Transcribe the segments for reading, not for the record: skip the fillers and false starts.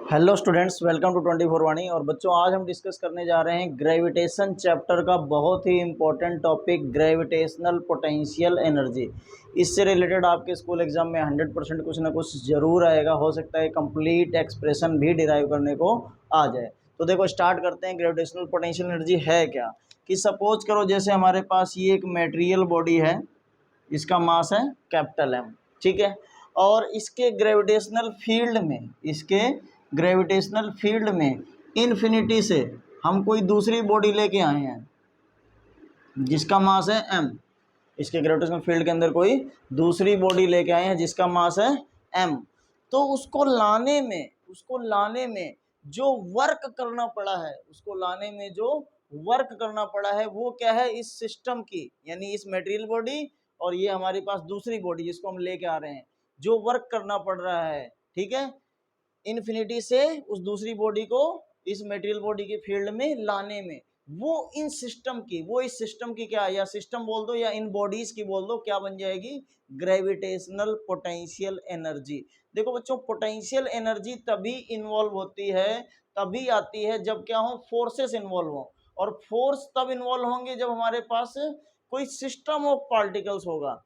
Hello students, welcome to 24 वाणी। और बच्चों, आज हम डिस्कस करने जा रहे हैं ग्रेविटेशन चैप्टर का बहुत ही important topic gravitational potential energy. इससे रिलेटेड आपके स्कूल एग्जाम में 100% कुछ ना कुछ जरूर आएगा। हो सकता है कंप्लीट एक्सप्रेशन भी डिराइव करने को आ जाए। तो देखो, स्टार्ट करते हैं। ग्रेविटेशनल पोटेंशियल एनर्जी है क्या कि सपोज करो जैसे हमारे पास ये एक मेटेरियल बॉडी है, इसका मास है कैपिटल एम, ठीक है। और इसके ग्रेविटेशनल फील्ड में इन्फिनिटी से हम कोई दूसरी बॉडी लेके आए हैं जिसका मास है एम। इसके ग्रेविटेशनल फील्ड के अंदर कोई दूसरी बॉडी लेके आए हैं जिसका मास है एम। तो उसको लाने में जो वर्क करना पड़ा है, वो क्या है, इस सिस्टम की, यानी इस मटेरियल बॉडी और ये हमारी पास दूसरी बॉडी जिसको हम लेके आ रहे हैं, जो वर्क करना पड़ रहा है, ठीक है, इन्फिनिटी से उस दूसरी बॉडी को इस मटेरियल बॉडी के फील्ड में लाने में, वो इस सिस्टम की क्या, या सिस्टम बोल दो या इन बॉडीज की बोल दो, क्या बन जाएगी, ग्रेविटेशनल पोटेंशियल एनर्जी। देखो बच्चों, पोटेंशियल एनर्जी तभी इन्वॉल्व होती है, तभी आती है जब क्या हो, फोर्सेस इन्वॉल्व हो। और फोर्स तब इन्वॉल्व होंगे जब हमारे पास कोई सिस्टम ऑफ पार्टिकल्स होगा।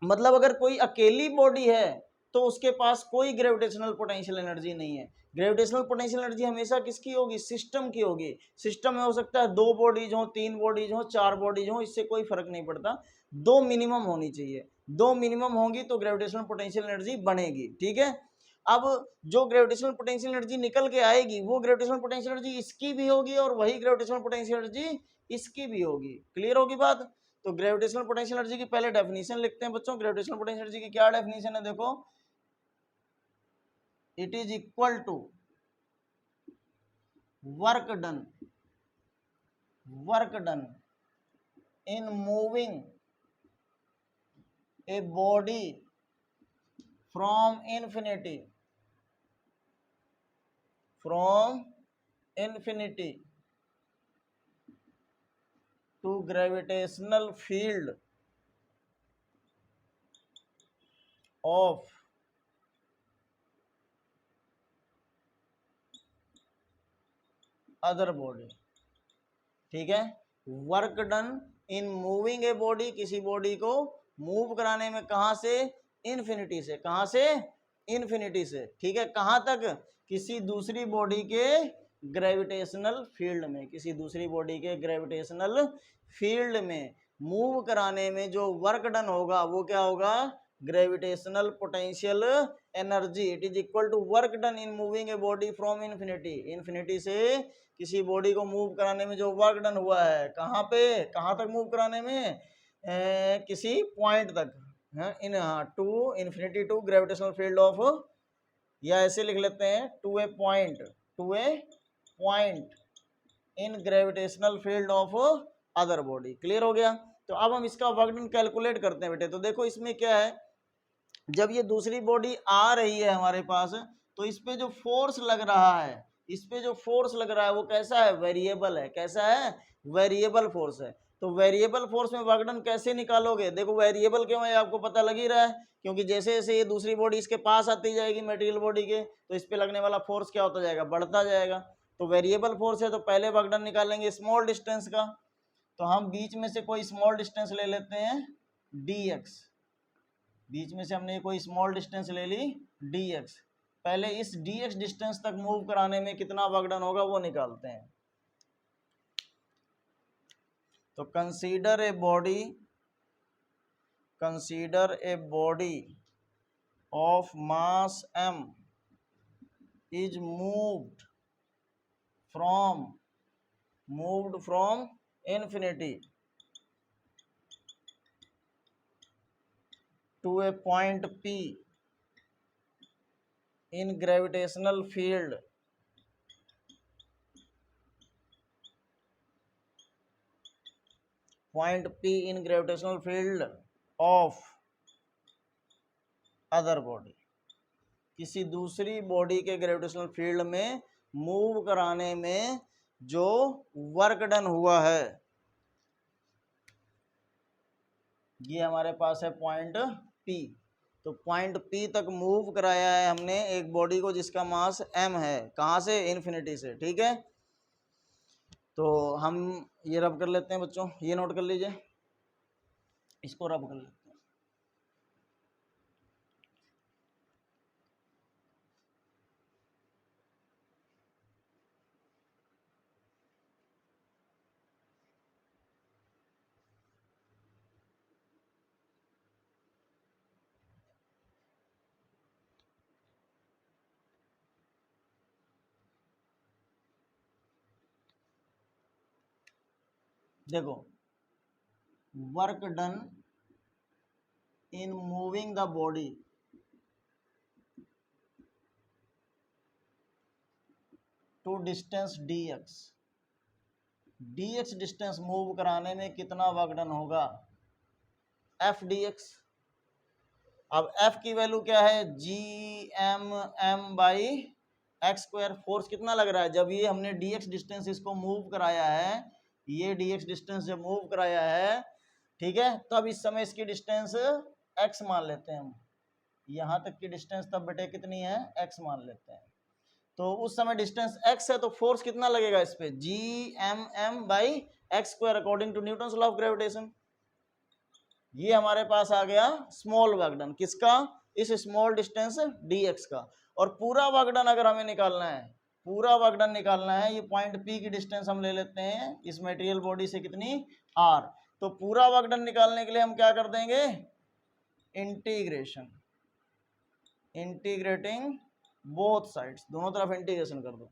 मतलब अगर कोई अकेली बॉडी है तो उसके पास कोई ग्रेविटेशनल पोटेंशियल एनर्जी नहीं है। ग्रेविटेशनल पोटेंशियल एनर्जी हमेशा किसकी होगी, सिस्टम की होगी। सिस्टम में हो सकता है 2 बॉडीज हो, 3 बॉडीज हो, 4 बॉडीज हो, इससे कोई फर्क नहीं पड़ता, 2 मिनिमम होनी चाहिए। 2 मिनिमम होंगी तो ग्रेविटेशनल पोटेंशियल एनर्जी बनेगी, ठीक है। अब जो ग्रेविटेशनल पोटेंशियल एनर्जी निकल के आएगी, वो ग्रेविटेशनल पोटेंशियल एनर्जी इसकी भी होगी और वही ग्रेविटेशनल पोटेंशियल एनर्जी इसकी भी होगी। क्लियर होगी बात। तो ग्रेविटेशनल पोटेंशियल एनर्जी की पहले डेफिनेशन लिखते हैं बच्चों। ग्रेविटेशनल पोटेंशियल एनर्जी की क्या डेफिनेशन है, देखो, it is equal to work done in moving a body from infinity to gravitational field of other body, ठीक है। Work done in moving a body, किसी बॉडी को मूव कराने में, कहां से, इन्फिनिटी से। कहां से, इन्फिनिटी से, ठीक है। कहां तक, किसी दूसरी बॉडी के ग्रेविटेशनल फील्ड में, किसी दूसरी बॉडी के ग्रेविटेशनल फील्ड में मूव कराने में जो वर्क डन होगा वो क्या होगा, gravitational potential energy. It is equal to work done in moving a body from infinity से किसी बॉडी को मूव कराने में जो वर्क डन हुआ है, कहाँ पे, कहाँ तक मूव कराने में, किसी पॉइंट तक, in to infinity to gravitational field of, या ऐसे लिख लेते हैं, to a point in gravitational field of other body. Clear हो गया। तो अब हम इसका वर्क डन कैलकुलेट करते हैं बेटे। तो देखो इसमें क्या है, जब ये दूसरी बॉडी आ रही है हमारे पास, तो इस पे जो फोर्स लग रहा है, वो कैसा है, वेरिएबल है। कैसा है, वेरिएबल फोर्स है। तो वेरिएबल फोर्स में वर्क डन कैसे निकालोगे, देखो वेरिएबल क्यों है आपको पता लग ही रहा है, क्योंकि जैसे जैसे ये दूसरी बॉडी इसके पास आती जाएगी मटेरियल बॉडी के, तो इस पे लगने वाला फोर्स क्या होता जाएगा, बढ़ता जाएगा। तो वेरिएबल फोर्स है तो पहले वर्क डन निकालेंगे स्मॉल डिस्टेंस का। तो हम बीच में से कोई स्मॉल डिस्टेंस ले लेते हैं dx, बीच में से हमने कोई स्मॉल डिस्टेंस ले ली dx। पहले इस dx डिस्टेंस तक मूव कराने में कितना वर्क डन होगा वो निकालते हैं। तो consider a body of mass m is moved from infinity to a point P in gravitational field of other body। किसी दूसरी बॉडी के ग्रेविटेशनल फील्ड में मूव कराने में जो वर्क डन हुआ है, ये हमारे पास है पॉइंट P। तो पॉइंट P तक मूव कराया है हमने एक बॉडी को जिसका मास m है, कहाँ से, इन्फिनिटी से, ठीक है। तो हम ये रब कर लेते हैं बच्चों, ये नोट कर लीजिए, इसको रब कर लेते हैं। देखो, work done in moving the body to distance dx, dx distance move कराने में कितना वर्क डन होगा, f dx। अब f की वैल्यू क्या है, G M M by X square. Force कितना लग रहा है, जब ये हमने dx डिस्टेंस इसको मूव कराया है, ये dx डिस्टेंस जब मूव कराया है, ठीक है, तब इस समय इसकी डिस्टेंस x मान लेते हैं हम, यहाँ तक की डिस्टेंस तब बेटे कितनी है, x मान लेते हैं। तो उस समय डिस्टेंस x है, तो फोर्स कितना लगेगा इस पे, G M M by X square according to Newton's law of gravitation. ये हमारे पास आ गया स्मॉल वर्क डन, किसका, इस स्मॉल डिस्टेंस dx का। और पूरा वर्क डन अगर हमें निकालना है, पूरा वर्क डन निकालना है, ये पॉइंट P की डिस्टेंस हम ले लेते हैं इस मटेरियल बॉडी से, कितनी, r। तो पूरा वर्क डन निकालने के लिए हम क्या कर देंगे, इंटीग्रेशन, इंटीग्रेटिंग बोथ साइड्स, दोनों तरफ इंटीग्रेशन कर दो।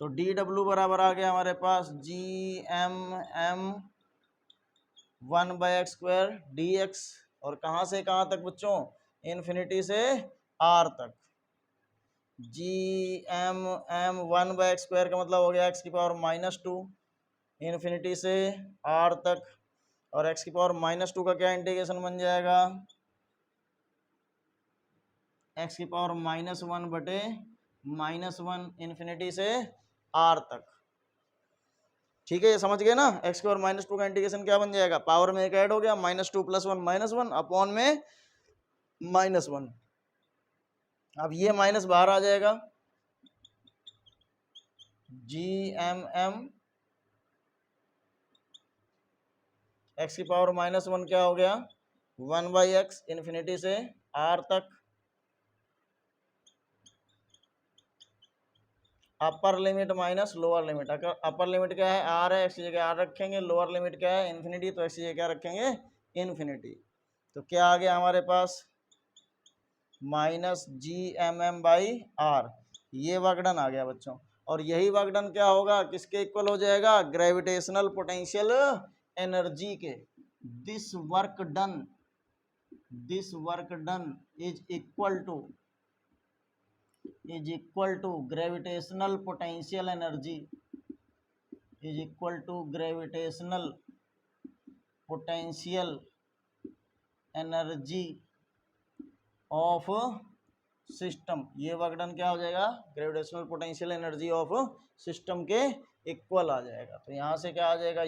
तो dw बराबर आ गया हमारे पास G M M 1/x square dx, और कहाँ से कहाँ तक बच्चों, इन्फिनिटी से r तक। जी एम एम 1/x स्क्वायर का मतलब हो गया x की पावर -2, इन्फिनिटी से r तक, और x की पावर -2 का क्या इंटीग्रेशन बन जाएगा, x की पावर -1 बटे -1 इन्फिनिटी से r तक, ठीक है, ये समझ गए ना। x की पावर -2 का इंटीग्रेशन क्या बन जाएगा, पावर में एक ऐड हो गया, -2 + 1 -1 अपॉन में -1। अब ये माइनस बाहर आ जाएगा, जी एम एम एक्स की पावर -1 क्या हो गया, 1/x इन्फिनिटी से r तक, upper limit minus lower limit. अगर अपर लिमिट क्या है, r है, x की जगह r रखेंगे, लोअर लिमिट क्या है, इन्फिनिटी, तो x की जगह क्या रखेंगे, इन्फिनिटी। तो क्या आ गया हमारे पास, -GMM/r, ये वर्कडन आ गया बच्चों। और यही वर्कडन क्या होगा, किसके इक्वल हो जाएगा, ग्रेविटेशनल पोटेंशियल एनर्जी के। This work done is equal to gravitational potential energy, is equal to gravitational potential energy of system. ये वर्क डन क्या हो जाएगा, gravitational potential energy of system के इक्वल आ जाएगा। तो यहां से क्या आ जाएगा,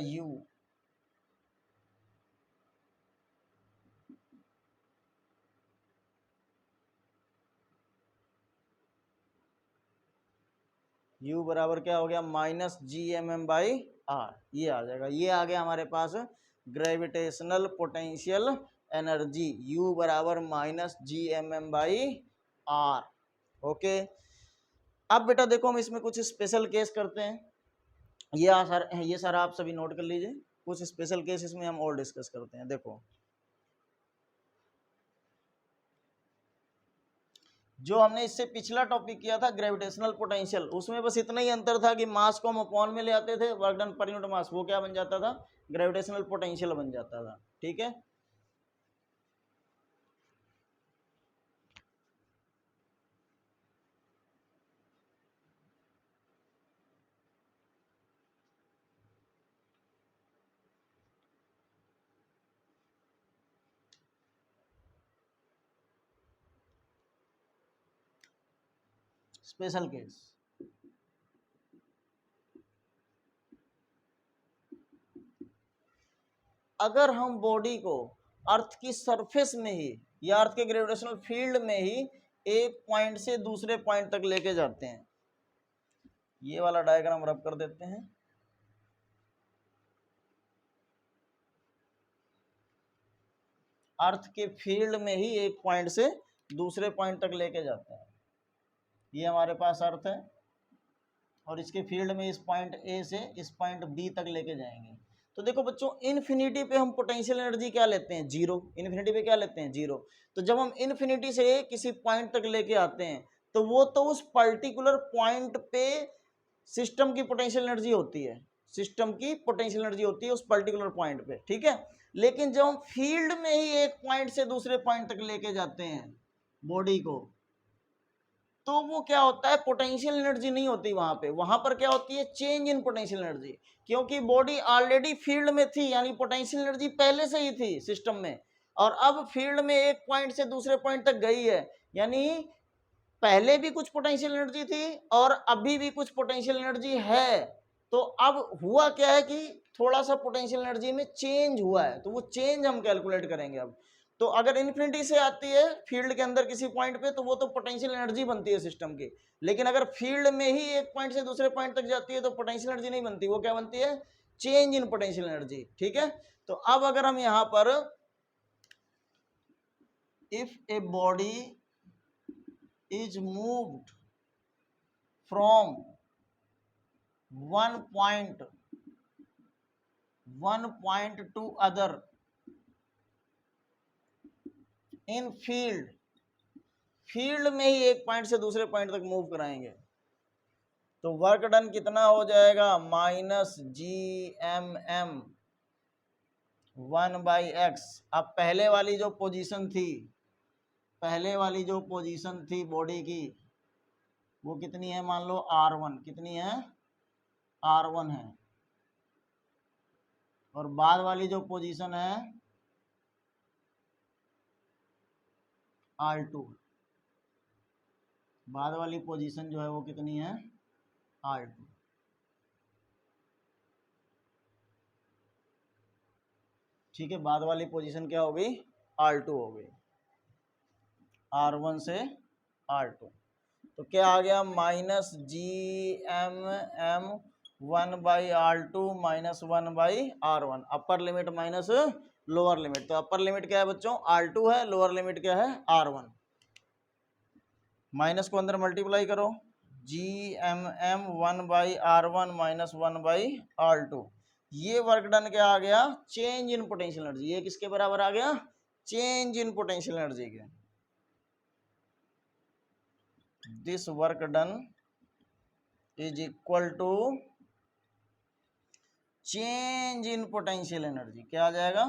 U बराबर क्या हो गया, -GMM/r, ये आ जाएगा। ये आ गया हमारे पास ग्रेविटेशनल पोटेंशियल एनर्जी, U बराबर -GMM/r। ओके, अब बेटा देखो हम इसमें कुछ स्पेशल केस करते हैं, ये सर आप सभी नोट कर लीजिए, कुछ स्पेशल केस इसमें हम और डिस्कस करते हैं। देखो, जो हमने इससे पिछला टॉपिक किया था ग्रेविटेशनल पोटेंशियल, उसमें बस इतना ही अंतर था कि मास को हम अपॉन में ले आते थे, work done per unit mass वो क्या बन जाता था, ग्रेविटेशनल पोटेंशियल बन जाता था, ठीक है। स्पेशल केस, अगर हम बॉडी को अर्थ की सरफेस में ही, ये अर्थ के ग्रेविटेशनल फील्ड में ही एक पॉइंट से दूसरे पॉइंट तक लेके जाते हैं। ये वाला डायग्राम रब कर देते हैं। अर्थ के फील्ड में ही एक पॉइंट से दूसरे पॉइंट तक लेके जाते हैं। ये हमारे पास अर्थ है और इसके फील्ड में इस पॉइंट ए से इस पॉइंट बी तक लेके जाएंगे। तो देखो बच्चों, इन्फिनिटी पे हम पोटेंशियल एनर्जी क्या लेते हैं? जीरो। इन्फिनिटी पे क्या लेते हैं? जीरो। तो जब हम इन्फिनिटी से किसी पॉइंट तक लेके आते हैं तो वो तो उस पर्टिकुलर पॉइंट पे सिस्टम की पोटेंशियल एनर्जी होती है, सिस्टम की पोटेंशियल एनर्जी होती है उस पर्टिकुलर पॉइंट पे, ठीक है। लेकिन जब हम फील्ड में ही एक पॉइंट से दूसरे पॉइंट तक लेके जाते हैं बॉडी को, तो वो क्या होता है, पोटेंशियल एनर्जी नहीं होती वहां पे, वहां पर क्या होती है, चेंज इन पोटेंशियल एनर्जी। क्योंकि बॉडी ऑलरेडी फील्ड में थी, यानी पोटेंशियल एनर्जी पहले से ही थी सिस्टम में, और अब फील्ड में एक पॉइंट से दूसरे पॉइंट तक गई है, यानी पहले भी कुछ पोटेंशियल एनर्जी थी और अभी भी कुछ पोटेंशियल एनर्जी है। तो अब हुआ क्या है कि थोड़ा सा पोटेंशियल एनर्जी में चेंज हुआ है, तो वो चेंज हम कैलकुलेट करेंगे अब। तो अगर इन्फिनिटी से आती है फील्ड के अंदर किसी पॉइंट पे, तो वो तो पोटेंशियल एनर्जी बनती है सिस्टम की। लेकिन अगर फील्ड में ही एक पॉइंट से दूसरे पॉइंट तक जाती है तो पोटेंशियल एनर्जी नहीं बनती, वो क्या बनती है, चेंज इन पोटेंशियल एनर्जी, ठीक है। तो अब अगर हम यहां पर if a body is moved from one point to other in field में ही एक पॉइंट से दूसरे पॉइंट तक मूव कराएंगे, तो वर्क डन कितना हो जाएगा, -GMM 1/x। अब पहले वाली जो पोजीशन थी बॉडी की, वो कितनी है, मान लो R1, कितनी है, R1 है, और बाद वाली जो पोजीशन है R2, बाद वाली पोजीशन जो है वो कितनी है, R2। ठीक है, बाद वाली पोजीशन क्या हो गई, R2 हो गई, R1 से R2। तो क्या आ गया, -GMM 1/R2 -1/R1, upper limit minus lower limit. तो अपर लिमिट क्या है बच्चों, R2 है, लोअर लिमिट क्या है, R1। माइनस को अंदर मल्टीप्लाई करो, GMM 1/R1 -1/R2। ये वर्क डन क्या आ गया, चेंज इन पोटेंशियल एनर्जी। ये किसके बराबर आ गया, चेंज इन पोटेंशियल एनर्जी के। This work done is equal to change in potential energy. क्या आ जाएगा,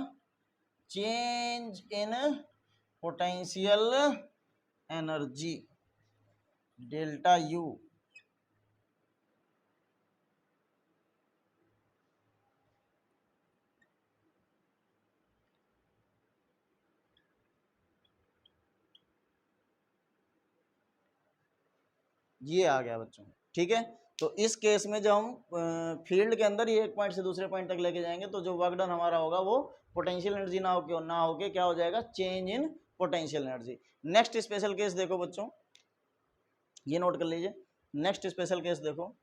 change in potential energy delta U। ये आ गया बच्चों, ठीक है। तो इस केस में जब हम फील्ड के अंदर ही एक पॉइंट से दूसरे पॉइंट तक लेके जाएंगे, तो जो वर्क डन हमारा होगा वो पोटेंशियल एनर्जी ना होके क्या हो जाएगा, change in potential energy. Next special case देखो बच्चों, ये नोट कर लीजिए। नेक्स्ट स्पेशल केस देखो,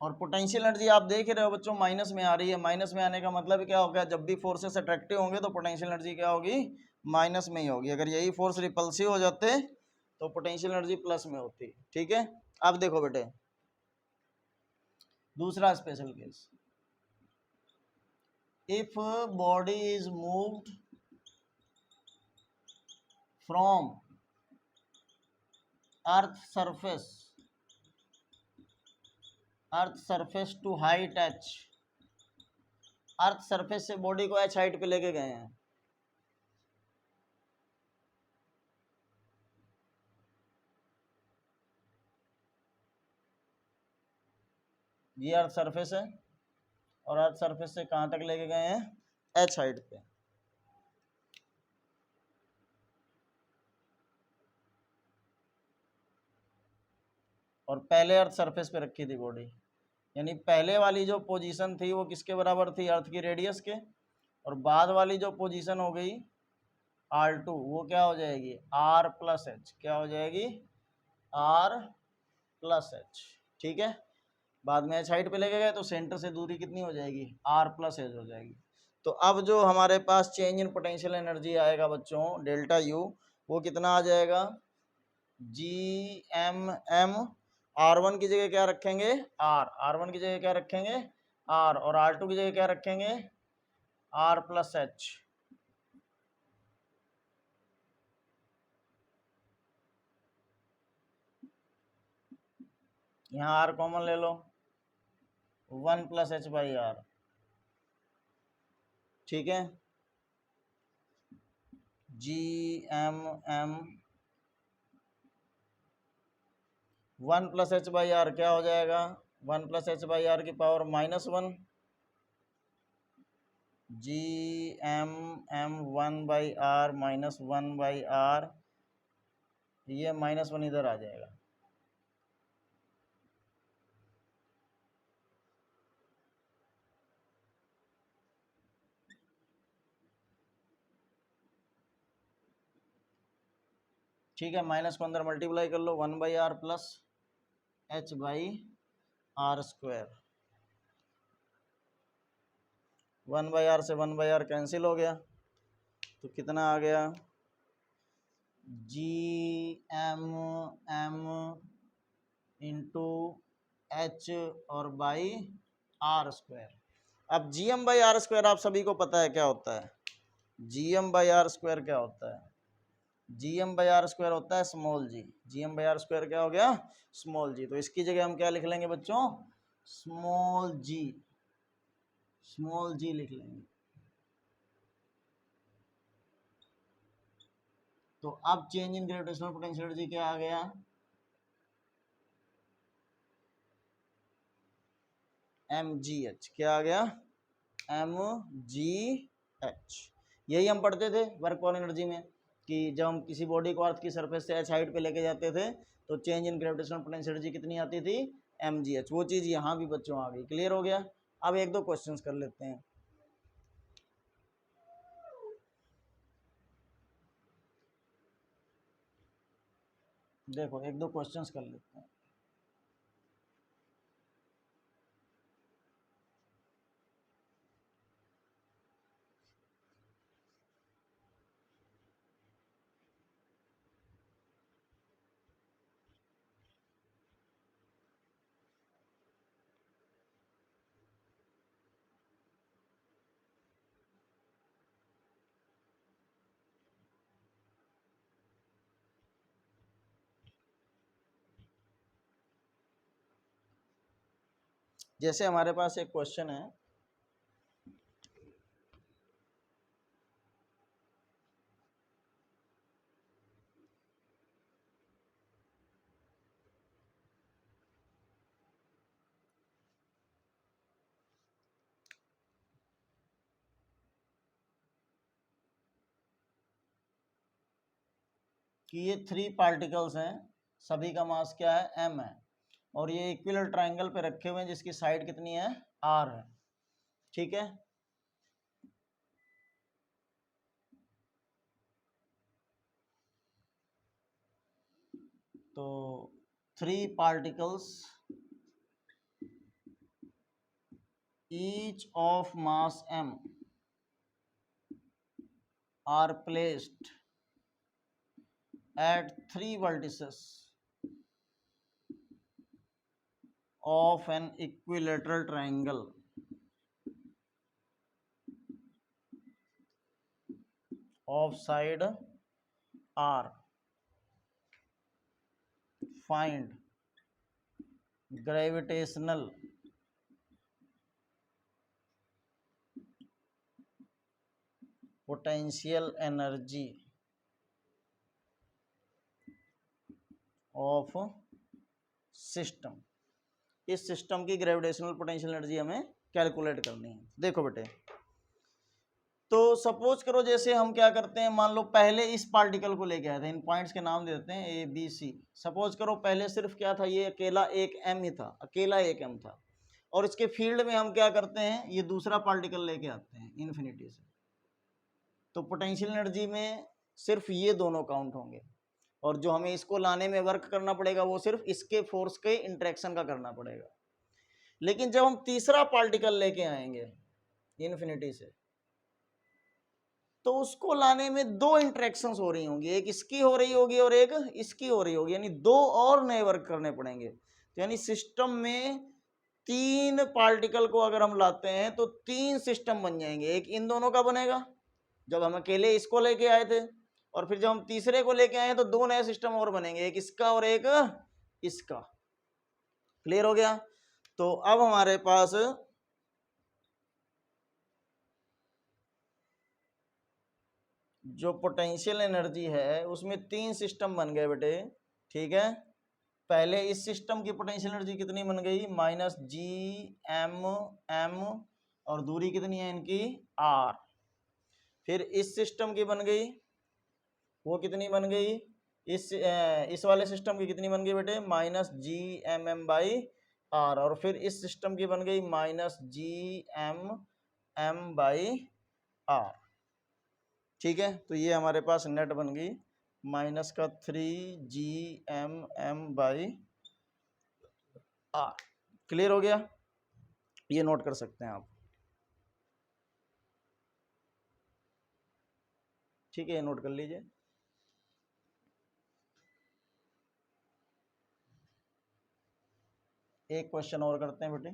और पोटेंशियल एनर्जी आप देख ही रहे हो बच्चों, माइनस में आ रही है। माइनस में आने का मतलब क्या होगा, जब भी फोर्सेस अट्रैक्टिव होंगे तो पोटेंशियल एनर्जी क्या होगी, माइनस में ही होगी। अगर यही फोर्स रिपल्सिव हो जाते तो पोटेंशियल एनर्जी प्लस में होती, ठीक है। अब देखो बेटे, दूसरा special case, if body is moved from earth surface to height h। Earth surface से बॉडी को h हाइट पे लेके गए हैं, ये अर्थ सरफेस है, और अर्थ सरफेस से कहां तक लेके गए हैं, h हाइट पे। और पहले अर्थ सरफेस पे रखी थी बॉडी, यानी पहले वाली जो पोजीशन थी वो किसके बराबर थी, अर्थ की रेडियस के, और बाद वाली जो पोजीशन हो गई R2 वो क्या हो जाएगी, R प्लस एच, क्या हो जाएगी, R प्लस एच। ठीक है, बाद में एच हाइट पे लेके गए तो सेंटर से दूरी कितनी हो जाएगी, R प्लस एच हो जाएगी। तो अब जो हमारे पास चेंज इन पोटेंशियल एनर्जी आएगा बच्चों डेल्टा यू, वो कितना आ जाएगा, GMM, R1 की जगह क्या रखेंगे, R1 की जगह क्या रखेंगे, R, और R2 की जगह क्या रखेंगे, R प्लस एच। यहाँ R कॉमन ले लो, 1 प्लस एच बाई आर। ठीक है, GMM 1 plus H by R क्या हो जाएगा, 1 प्लस एच बाई आर की power -1, GMM 1 by R -1 by R, ये -1 इधर आ जाएगा। ठीक है, माइनस को अंदर मल्टीप्लाई कर लो, 1 by R plus H by R square, 1 by R से 1 बाई आर कैंसिल हो गया, तो कितना आ गया, GMM इंटू एच और बाई आर स्क्वायर। अब GM बाई आर स्क्वायर आप सभी को पता है क्या होता है, GM बाई आर स्क्वायर क्या होता है, GM बाई आर स्क्वायर होता है small G, GM by R square क्या हो गया, स्मॉल जी। तो इसकी जगह हम क्या लिख लेंगे बच्चों, स्मॉल जी लिख लेंगे। तो अब change in gravitational potential energy क्या आ गया, mgh, क्या आ गया, mgh। यही हम पढ़ते थे वर्क ऑन एनर्जी में कि जब हम किसी बॉडी को अर्थ की सरफेस से h हाइट पे लेके जाते थे तो change in gravitational potential energy कितनी आती थी, mgh। वो चीज़ यहाँ भी बच्चों आ गई, क्लियर हो गया। अब एक दो क्वेश्चंस कर लेते हैं। देखो एक दो क्वेश्चंस कर लेते हैं। जैसे हमारे पास एक क्वेश्चन है, कि ये 3 पार्टिकल्स हैं, सभी का मास क्या है, m है, और ये इक्विलर ट्रायंगल पे रखे हुए हैं जिसकी साइड कितनी है, r है। ठीक है, तो 3 particles each of mass m are placed at 3 vertices of an equilateral triangle of side r. Find gravitational potential energy of system। इस सिस्टम की ग्रेविटेशनल पोटेंशियल एनर्जी हमें कैलकुलेट करनी है। देखो बेटे, तो सपोज करो जैसे हम क्या करते हैं, मान लो पहले इस पार्टिकल को लेके आए थे, इन पॉइंट्स के नाम दे देते हैं ए बी सी। सपोज करो पहले सिर्फ क्या था, ये अकेला एक एम ही था, अकेला एक एम था। और इसके फील्ड में हम क्या करते हैं, ये दूसरा पार्टिकल लेके आते हैं इन्फिनिटी से, तो पोटेंशियल एनर्जी में सिर्फ ये दोनों काउंट होंगे, और जो हमें इसको लाने में वर्क करना पड़ेगा वो सिर्फ इसके फोर्स के इंटरेक्शन का करना पड़ेगा। लेकिन जब हम तीसरा पार्टिकल लेके आएंगे इन्फिनिटी से, तो उसको लाने में दो इंटरेक्शंस हो रही होंगी, एक इसकी हो रही होगी और एक इसकी हो रही होगी, यानी दो और नए वर्क करने पड़ेंगे। तो यानी सिस्टम में तीन पार्टिकल को अगर हम लाते हैं तो तीन सिस्टम बन जाएंगे। एक इन दोनों का बनेगा जब हम अकेले इसको लेके आए थे, और फिर जब हम तीसरे को लेके आए तो दो नए सिस्टम और बनेंगे, एक इसका और एक इसका। क्लियर हो गया? तो अब हमारे पास जो पोटेंशियल एनर्जी है उसमें तीन सिस्टम बन गए बेटे, ठीक है। पहले इस सिस्टम की पोटेंशियल एनर्जी कितनी बन गई, माइनस जी एम एम, और दूरी कितनी है इनकी आर। फिर इस सिस्टम की बन गई, वो कितनी बन गई, इस वाले सिस्टम की कितनी बन गई बेटे, minus G M M by R. और फिर इस सिस्टम की बन गई minus G M M by R. ठीक है, तो ये हमारे पास नेट बन गई माइनस का 3 GM बाई आर। क्लियर हो गया? ये नोट कर सकते हैं आप, ठीक है, ये नोट कर लीजिए। एक क्वेश्चन और करते हैं बेटे।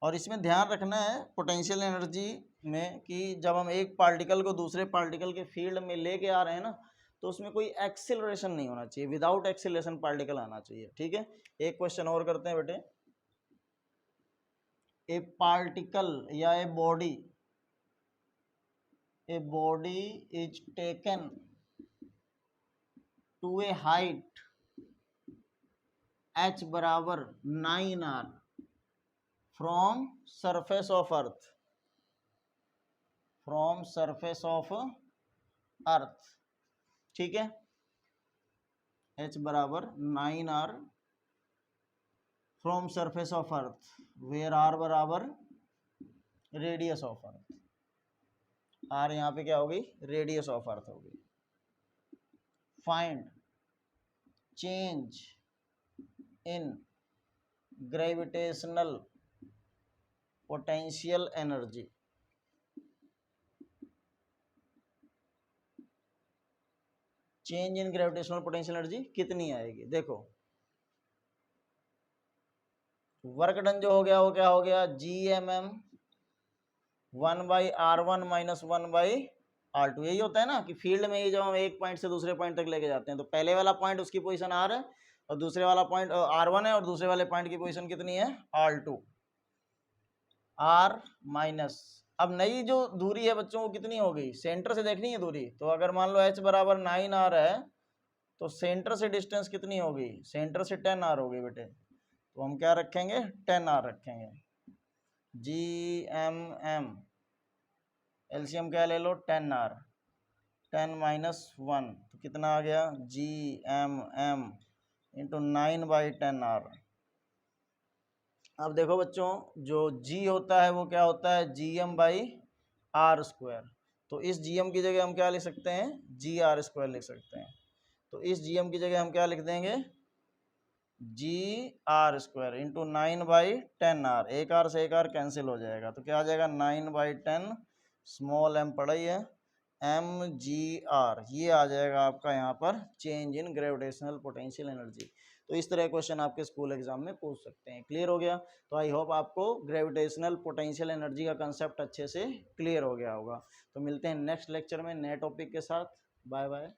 और इसमें ध्यान रखना है पोटेंशियल एनर्जी में कि जब हम एक पार्टिकल को दूसरे पार्टिकल के फील्ड में लेके आ रहे हैं ना, तो उसमें कोई एक्सिलरेशन नहीं होना चाहिए, विदाउट एक्सिलरेशन पार्टिकल आना चाहिए। ठीक है, एक क्वेश्चन और करते हैं बेटे। ए पार्टिकल या a body is taken to a height h बराबर 9r फ्रॉम सरफेस ऑफ अर्थ, ठीक है। h बराबर 9r from surface of earth, where r बराबर रेडियस ऑफ अर्थ। r यहाँ पे क्या होगी, रेडियस ऑफ अर्थ होगी। Find change in gravitational potential energy. Change in gravitational potential energy कितनी आएगी? देखो वर्क डन जो हो गया वो क्या हो गया, GMM 1/r1 माइनस 1/r2। यही होता है ना कि फील्ड में ही जब हम एक पॉइंट से दूसरे पॉइंट तक लेके जाते हैं, तो पहले वाला पॉइंट उसकी पोजीशन r है और दूसरे वाला पॉइंट r1 है, और दूसरे वाले पॉइंट की पोजीशन कितनी है, r2, r माइनस। अब नई जो दूरी है बच्चों वो कितनी हो गई, सेंटर से देखनी है दूरी, तो अगर मान लो h बराबर 9r है तो सेंटर से डिस्टेंस कितनी होगी, सेंटर से 10r हो गई बेटे। तो हम क्या रखेंगे, 10r रखेंगे। GMM एलसीएम क्या ले लो, 10r, 10 माइनस 1 तो कितना आ गया, GMM इंटू 9/10r। अब देखो बच्चों जो G होता है वो क्या होता है, GM/r²। तो इस GM की जगह हम क्या लिख सकते हैं, GR² लिख सकते हैं। तो इस GM की जगह हम क्या लिख देंगे, GR² इंटू 9/10r। एक r से एक r कैंसिल हो जाएगा, तो क्या आ जाएगा, 9/10 स्मॉल m पड़ा ही है, mgr। ये आ जाएगा आपका यहाँ पर change in gravitational potential energy. तो इस तरह क्वेश्चन आपके स्कूल एग्जाम में पूछ सकते हैं। क्लियर हो गया? तो आई होप आपको ग्रेविटेशनल पोटेंशियल एनर्जी का कंसेप्ट अच्छे से क्लियर हो गया होगा। तो मिलते हैं नेक्स्ट लेक्चर में नए टॉपिक के साथ। Bye bye.